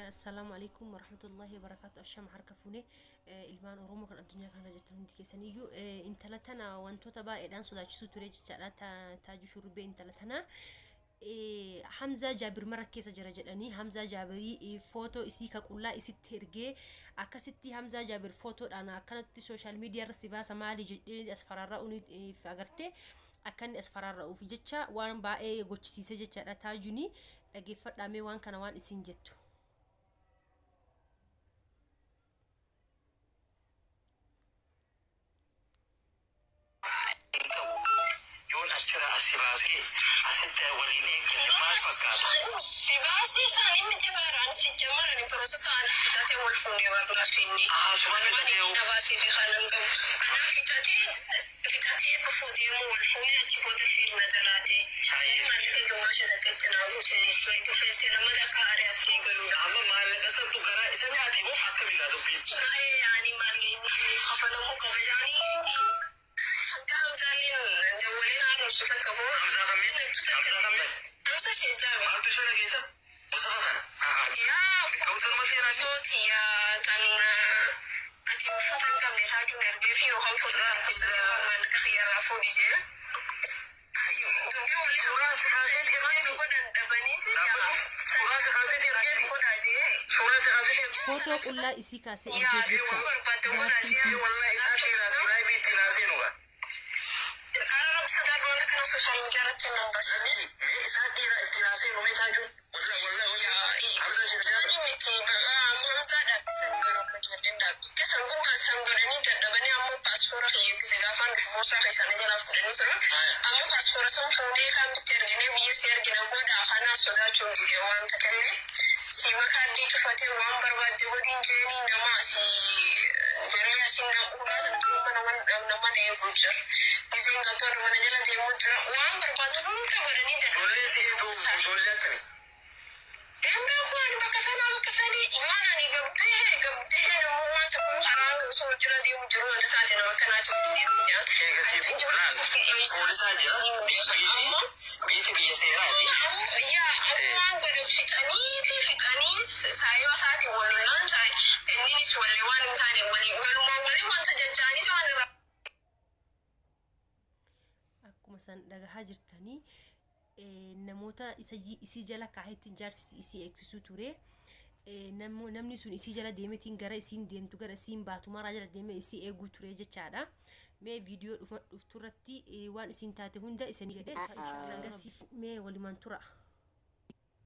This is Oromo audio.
السلام عليكم ورحمة الله وبركاته. أشياء محركة المان أرومو كان الدنيا كان جتهم دكيسانيو إنت لتنا وانتو تبا إدان سودا جسو تريج جالا تاجو شروبي إنت لتنا حمزة جابر مركز جرجلاني حمزة جابري فوتو إسيكا كلها إسي ترجع أكستي حمزة جابر فوتو أنا كانت السوشيال ميديا رسيبها سمالي جدي أسفار الرؤوني فأجرته أكن أسفار الرؤو في جتة وان بقى جوتشي سجتة تاجوني أجيفت دامي وان كان وان إسين جتو Sibasi, asite walini kilimas fakata. Sibasi sani mitibaran si jamara ni proses ana fitate walfundi warna fini. Subhana kadeu. Nabasi fi khalam gam. Ana fitate bufudi mu walfundi achipote fi majalate. Ma tika gumasha zakatna usse iswai to fese lamada kare ati galu. Amma mal kasab tu kara isne ati wo hakka biga do bi. Ay yani marli ni afana mu kabajani ti. Hamza lin jawalina arsu takabo. Hamza kamin. Hamza shejabe. Hamza shana kesa. Musafan. Ya. Kautar masira ni. Soti ya tan ati ufatan kamne taju nerge fi o khawfu tan kusra man khiyara fodi je. Ayo, ndio wale sura sikaze kemani ko dan dabani ti ya. Sura sikaze kemani ko daje. Sura sikaze kemani. فوتو كلها إسيكا Ya, سيجي dia berpatu ko daje. Wallahi sakira turai bi tinazinu ba. Arab sadar boleh kena social media racun nambah sini. Saat kira tirasi memetaju. Wallah ya. Hamza sudah. Ini mesti Hamza dah bisa ngorok kejadian dah. Kesan gua kesan gua ni jadi bani amu paspor yang segafan bosa kesan aja lah kuda ni suruh. Amu paspor semua ni kan tergini biasa gina gua dah kana sudah cuma dewan terkini. Si makan di tu fatih wan berbuat dewan jadi nama si jadi asin nama satu nama dia bocor. Singapore mana jalan dia muncul uang berbantu muncul berani dah. Boleh sih itu boleh kan? Enggak aku ada kesana mana ni gabde rumah tu orang usul jual dia muncul ada saja nama kena cuci dia punya. Polis saja. Biti biasa lagi. Ya, aku ada fitani saya saat itu walau saya ini sualewan tadi walau manta jajani cuma مثلا دغه هاجرتني نموتا اسي جلا كاهتين جارس اسي اكسسو توري نمني سون اسي جلا ديمتين غرا اسين ديمتو غرا اسين باتو مارا جلا ديم اسي ايغو توري جچادا مي فيديو تورتي وان اسين تاتي هوندا اسني غدي ان شاء الله غسي مي ولي من ترى